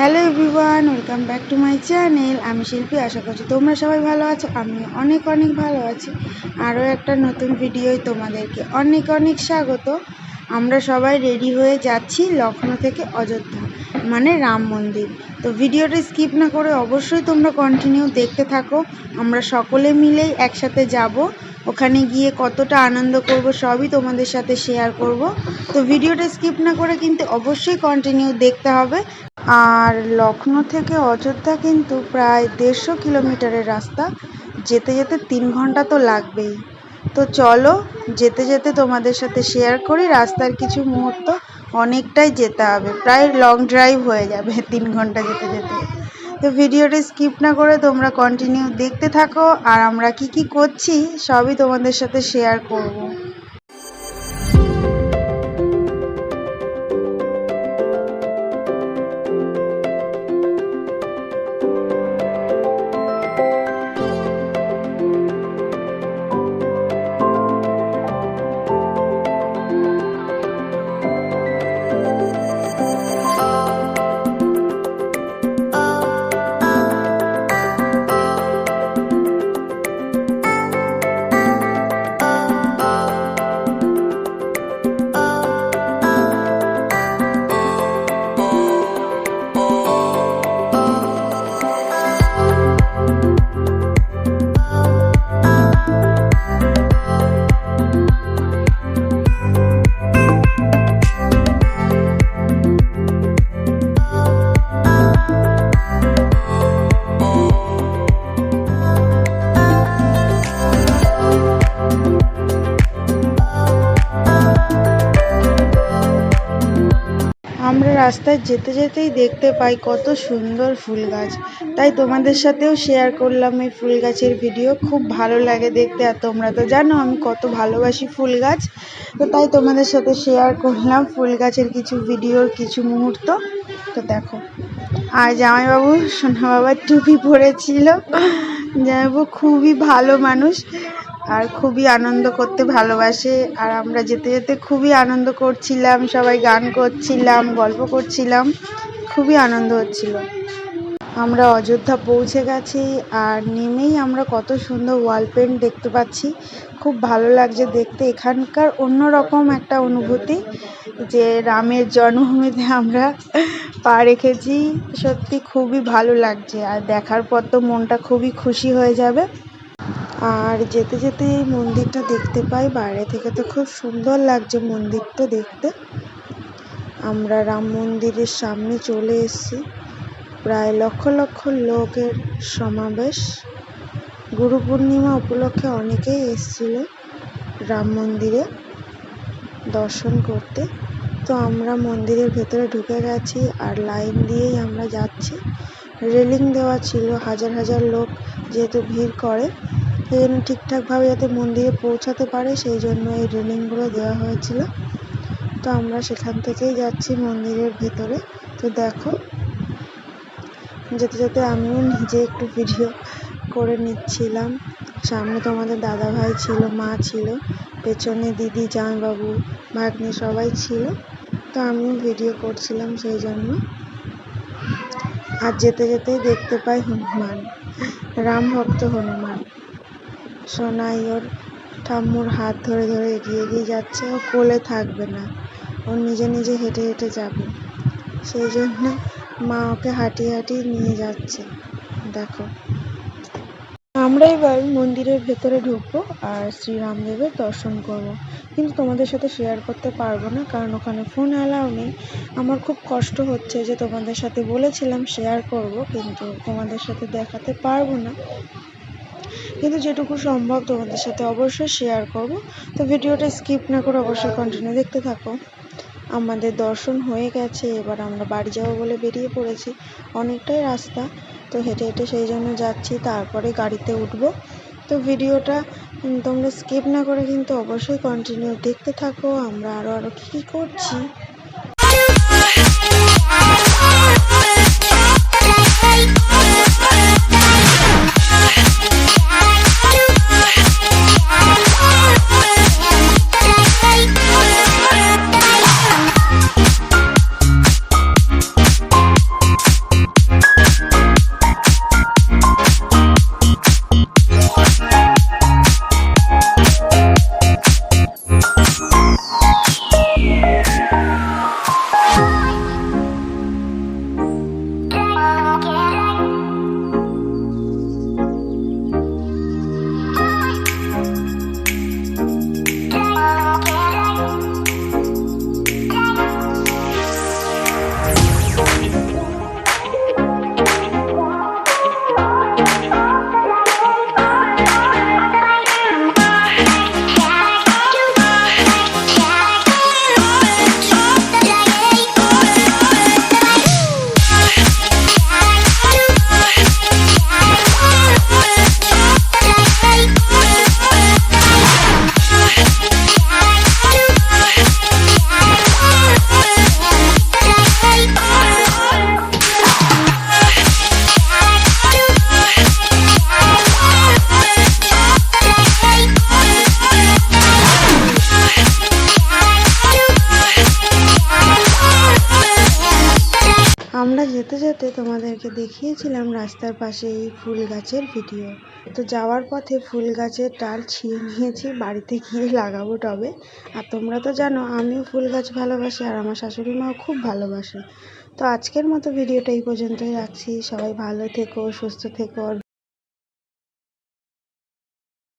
Hello everyone, welcome back to my channel. আমি শিল্পী। আশা করছি তোমরা সবাই ভালো আছো। আমি অনেক অনেক ভালো আছি। আরও একটা নতুন ভিডিওয় তোমাদেরকে অনেক অনেক স্বাগত। আমরা সবাই রেডি হয়ে যাচ্ছি লখনৌ থেকে অযোধ্যা, মানে রাম মন্দির। তো ভিডিওটা স্কিপ না করে অবশ্যই তোমরা কন্টিনিউ দেখতে থাকো। আমরা সকলে মিলেই একসাথে যাব। ওখানে গিয়ে কতটা আনন্দ করব সবই তোমাদের সাথে শেয়ার করব। তো ভিডিওটা স্কিপ না করে কিন্তু অবশ্যই কন্টিনিউ দেখতে হবে। আর লখনৌ থেকে অযোধ্যা কিন্তু প্রায় 150 কিলোমিটারের রাস্তা। যেতে যেতে 3 ঘন্টা তো লাগবেই। তো চলো যেতে যেতে তোমাদের সাথে শেয়ার করি রাস্তার কিছু মুহূর্ত। অনেকটাই যেতে হবে, প্রায় লং ড্রাইভ হয়ে যাবে 3 ঘন্টা যেতে যেতে। তো ভিডিওটা স্কিপ না করে তোমরা কন্টিনিউ দেখতে থাকো। আর আমরা কি করছি সবই তোমাদের সাথে শেয়ার করব। আমরা রাস্তায় যেতে যেতেই দেখতে পাই কত সুন্দর ফুল গাছ, তাই তোমাদের সাথেও শেয়ার করলাম এই ফুল গাছের ভিডিও। খুব ভালো লাগে দেখতে, আর তোমরা তো জানো আমি কত ভালোবাসি ফুল গাছ। তো তাই তোমাদের সাথে শেয়ার করলাম ফুল গাছের কিছু ভিডিওর কিছু মুহূর্ত। তো দেখো, আর জামাইবাবু সোনা বাবার টুপি পরেছিল। জামাইবাবু খুবই ভালো মানুষ আর খুবই আনন্দ করতে ভালোবাসে। আর আমরা যেতে যেতে খুবই আনন্দ করছিলাম, সবাই গান করছিলাম, গল্প করছিলাম, খুবই আনন্দ হচ্ছিল। আমরা অযোধ্যা পৌঁছে গেছি আর নেমেই আমরা কত সুন্দর ওয়াল পেন্ট দেখতে পাচ্ছি। খুব ভালো লাগছে দেখতে। এখানকার অন্যরকম একটা অনুভূতি যে রামের জন্মভূমিতে আমরা পা রেখেছি। সত্যি খুবই ভালো লাগছে, আর দেখার পর তো মনটা খুবই খুশি হয়ে যাবে। আর যেতে যেতে এই মন্দিরটা দেখতে পাই বাইরে থেকে, তো খুব সুন্দর লাগছে মন্দিরটা দেখতে। আমরা রাম মন্দিরের সামনে চলে এসেছি। প্রায় লক্ষ লক্ষ লোকের সমাবেশ। গুরু পূর্ণিমা উপলক্ষে অনেকেই এসেছিল রাম মন্দিরে দর্শন করতে। তো আমরা মন্দিরের ভেতরে ঢুকে গেছি আর লাইন দিয়েই আমরা যাচ্ছি। রেলিং দেওয়া ছিল, হাজার হাজার লোক যেহেতু ভিড় করে সেই জন্য ঠিকঠাকভাবে যাতে মন্দিরে পৌঁছাতে পারে সেই জন্য এই রেলিংগুলো দেওয়া হয়েছিল। তো আমরা সেখান থেকেই যাচ্ছি মন্দিরের ভেতরে। তো দেখো, যেতে যেতে আমিও নিজে একটু ভিডিও করে নিচ্ছিলাম। সামনে তোমাদের দাদা ভাই ছিল, মা ছিল, পেছনে দিদি, জামাইবাবু, ভাগ্নি সবাই ছিল। তো আমিও ভিডিও করছিলাম সেই জন্য। আর যেতে যেতেই দেখতে পাই হনুমান, রাম ভক্ত হনুমান। সোনাই ওর ঠাম্মুর হাত ধরে ধরে এগিয়ে এগিয়ে যাচ্ছে। ও কোলে থাকবে না, ও নিজে নিজে হেঁটে হেঁটে যাবে, সেই জন্য মা ওকে হাঁটিয়ে হাঁটিয়ে নিয়ে যাচ্ছে। দেখো, আমরা এবার মন্দিরের ভেতরে ঢুকবো আর শ্রীরামদেবের দর্শন করব। কিন্তু তোমাদের সাথে শেয়ার করতে পারবো না, কারণ ওখানে ফোন অ্যালাউ নেই। আমার খুব কষ্ট হচ্ছে যে তোমাদের সাথে বলেছিলাম শেয়ার করব, কিন্তু তোমাদের সাথে দেখাতে পারবো না। কিন্তু যেটুকু সম্ভব তোমাদের সাথে অবশ্যই শেয়ার করব। তো ভিডিওটা স্কিপ না করে অবশ্যই কন্টিনিউ দেখতে থাকো। আমাদের দর্শন হয়ে গেছে, এবার আমরা বাড়ি যাবো বলে বেরিয়ে পড়েছি। অনেকটাই রাস্তা, তো হেঁটে হেঁটে সেই জন্য যাচ্ছি, তারপরে গাড়িতে উঠবো। তো ভিডিওটা তোমরা স্কিপ না করে কিন্তু অবশ্যই কন্টিনিউ দেখতে থাকো। আমরা আরও কী করছি। যেতে যেতে তোমাদেরকে দেখিয়েছিলাম রাস্তার পাশে এই ফুল গাছের ভিডিও। তো যাওয়ার পথে ফুল গাছের ডাল ছিঁড়ে নিয়েছি, বাড়িতে গিয়ে লাগাবো টবে। আর তোমরা তো জানো আমিও ফুল গাছ ভালোবাসি, আর আমার শাশুড়ি মাও খুব ভালোবাসে। তো আজকের মতো ভিডিওটা এই পর্যন্তই রাখছি। সবাই ভালো থেকো, সুস্থ থেকো।